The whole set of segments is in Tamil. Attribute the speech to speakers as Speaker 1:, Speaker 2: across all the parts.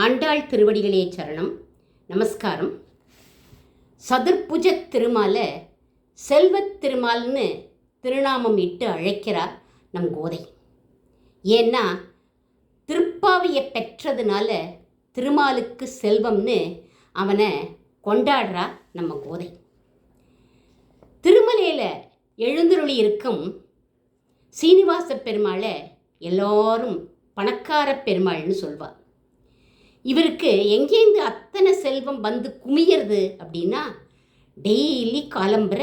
Speaker 1: ஆண்டாள் திருவடிகளே சரணம். நமஸ்காரம். சதுர்புஜ திருமாலை செல்வத் திருமால்னு திருநாமம் இட்டு அழைக்கிறார் நம் கோதை. ஏன்னா திருப்பாவையை பெற்றதுனால திருமாலுக்கு செல்வம்னு அவனை கொண்டாடுறா நம்ம கோதை. திருமலையில் எழுந்தருளி இருக்கும் சீனிவாச பெருமாளை எல்லாரும் பணக்கார பெருமாள்னு சொல்வார். இவருக்கு எங்கேருந்து அத்தனை செல்வம் வந்து குமியறது அப்படின்னா, டெய்லி காலம்புற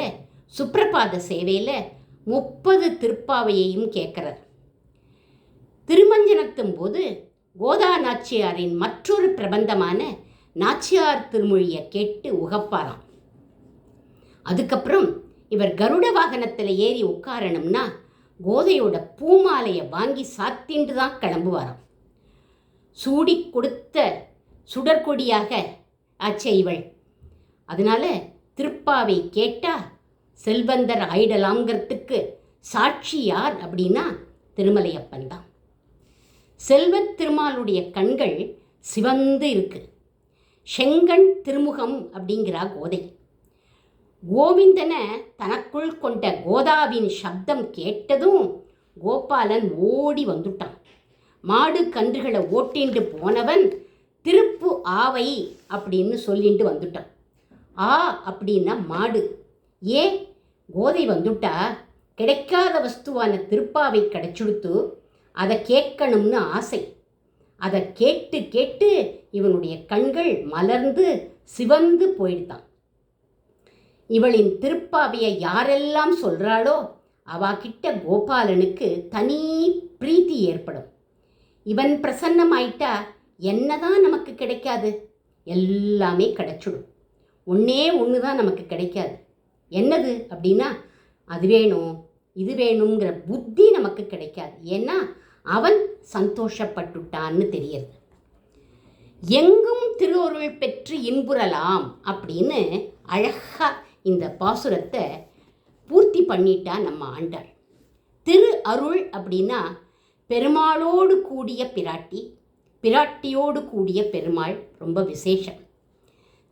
Speaker 1: சுப்பிரபாத சேவையில் 30 திருப்பாவையையும் கேட்குறார். திருமஞ்சனத்தும் போது கோதா நாச்சியாரின் மற்றொரு பிரபந்தமான நாச்சியார் திருமொழியை கேட்டு உகப்பாராம். அதுக்கப்புறம் இவர் கருட வாகனத்தில் ஏறி உட்காரணும்னா கோதையோட பூமாலையை வாங்கி சாத்திண்டு தான் கிளம்புவாராம். சூடி கொடுத்த சுடற்கொடியாக ஆச்சே இவள். அதனால திருப்பாவை கேட்டால் செல்வந்தர் ஆயிடலாங்கிறதுக்கு சாட்சி யார் அப்படின்னா திருமலையப்பன் தான். செல்வத் திருமாலுடைய கண்கள் சிவந்து இருக்கு. செங்கண் திருமுகம் அப்படிங்கிறா கோதை. கோவிந்தனை தனக்குள் கொண்ட கோதாவின் சப்தம் கேட்டதும் கோபாலன் ஓடி வந்துட்டான். மாடு கன்றுகளை ஓட்டிண்டு போனவன் திருப்பு ஆவை அப்படின்னு சொல்லிட்டு வந்துட்டான். ஆ அப்படின்னா மாடு. ஏன் கோதை வந்துட்டா கிடைக்காத வஸ்துவான திருப்பாவை கிடைச்சுடுத்து அதை கேட்கணும்னு ஆசை. அதை கேட்டு கேட்டு இவனுடைய கண்கள் மலர்ந்து சிவந்து போயிடுதான். இவளின் திருப்பாவையை யாரெல்லாம் சொல்கிறாளோ அவாகிட்ட கோபாலனுக்கு தனி பிரீத்தி ஏற்படும். இவன் பிரசன்னமாயிட்டா என்னதான் நமக்கு கிடைக்காது? எல்லாமே கிடைச்சிடும். ஒன்றே ஒன்று தான் நமக்கு கிடைக்காது. என்னது அப்படின்னா, அது வேணும் இது வேணுங்கிற புத்தி நமக்கு கிடைக்காது. ஏன்னா அவன் சந்தோஷப்பட்டுட்டான்னு தெரியுது. எங்கும் திருவருள் பெற்று இன்புறலாம் அப்படின்னு அழகா இந்த பாசுரத்தை பூர்த்தி பண்ணிட்டா நம்ம ஆண்டாள். திரு அருள் அப்படின்னா பெருமாளோடு கூடிய பிராட்டி, பிராட்டியோடு கூடிய பெருமாள் ரொம்ப விசேஷம்.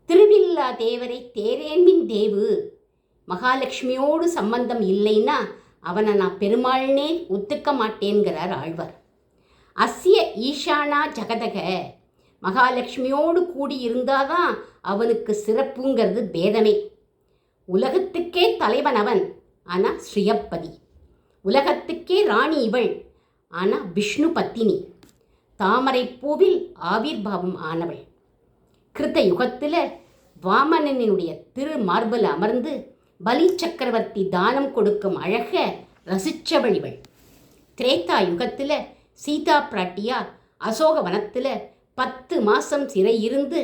Speaker 1: திருவில்லா தேவரை தேரேன்மின் தேவு, மகாலட்சுமியோடு சம்பந்தம் இல்லைன்னா அவனை நான் பெருமாள்னே ஒத்துக்க மாட்டேங்கிறார் ஆழ்வார். அஸ்ய ஈஷானா ஜகதக, மகாலட்சுமியோடு கூடி இருந்தாதான் அவனுக்கு சிறப்புங்கிறது பேதமே. உலகத்துக்கே தலைவன் அவன், ஆனால் ஸ்ரீயப்பதி. உலகத்துக்கே ராணி இவள், ஆனால் விஷ்ணு பத்தினி. தாமரை பூவில் ஆவிர்பாவம் ஆனவள். கிருத்த யுகத்தில் வாமனனுடைய திரு மார்பில் அமர்ந்து பலி சக்கரவர்த்தி தானம் கொடுக்கும் அழக ரசித்தவள் இவள். திரேதா யுகத்தில் சீதா பிராட்டியா அசோக வனத்தில் 10 மாதம் சிறை இருந்து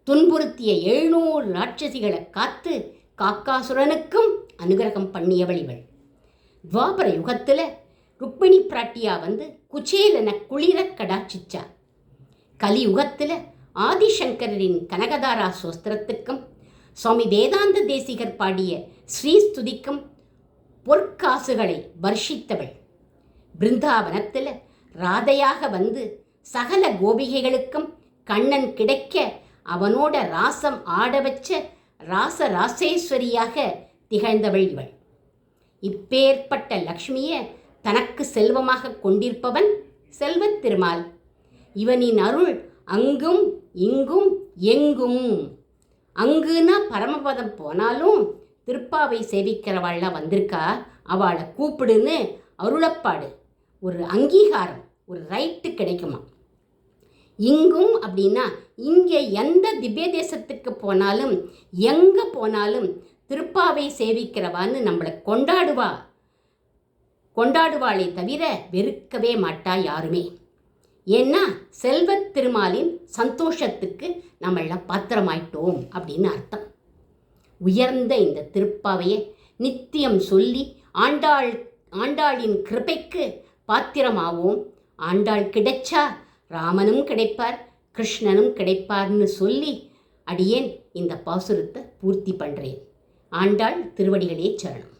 Speaker 1: துன்புறுத்திய 700 ராட்சசிகளை காத்து காக்காசுரனுக்கும் அனுகிரகம் பண்ணியவள் இவள். துவாபர யுகத்தில் ருக்மிணி பிராட்டியா வந்து குச்சேலன குளிர கடாட்சிச்சா. கலியுகத்தில் ஆதிசங்கரின் கனகதாரா சோஸ்திரத்துக்கும் சுவாமி வேதாந்த தேசிகர் பாடிய ஸ்ரீஸ்துதிக்கும் பொற்காசுகளை வர்ஷித்தவள். பிருந்தாவனத்தில் ராதையாக வந்து சகல கோபிகைகளுக்கும் கண்ணன் கிடைக்க அவனோட ராசம் ஆட வச்ச ராசராசேஸ்வரியாக திகழ்ந்தவள் இவள். இப்பேற்பட்ட லக்ஷ்மியை தனக்கு செல்வமாக கொண்டிருப்பவன் செல்வத் திருமால். இவனின் அருள் அங்கும் இங்கும் எங்கும். அங்குன்னா பரமபதம் போனாலும் திருப்பாவை சேவிக்கிறவாள்லாம் வந்திருக்கா, அவளை கூப்பிடுன்னு அருளப்பாடு, ஒரு அங்கீகாரம், ஒரு ரைட்டு கிடைக்குமா. இங்கும் அப்படின்னா இங்கே எந்த திவ்ய தேசத்துக்கு போனாலும் எங்கே போனாலும் திருப்பாவை சேவிக்கிறவான்னு நம்மளை கொண்டாடுவாளே தவிர வெறுக்கவே மாட்டா யாருமே. ஏன்னா செல்வத் திருமாலின் சந்தோஷத்துக்கு நம்மளாம் பாத்திரமாயிட்டோம் அப்படின்னு அர்த்தம். உயர்ந்த இந்த திருப்பாவையை நித்தியம் சொல்லி ஆண்டாளின் கிருபைக்கு பாத்திரமாவோம். ஆண்டாள் கிடைச்சா ராமனும் கிடைப்பார், கிருஷ்ணனும் கிடைப்பார்னு சொல்லி அடியேன் இந்த பாசுரத்தை பூர்த்தி பண்ணுறேன். ஆண்டாள் திருவடிகளே சரணம்.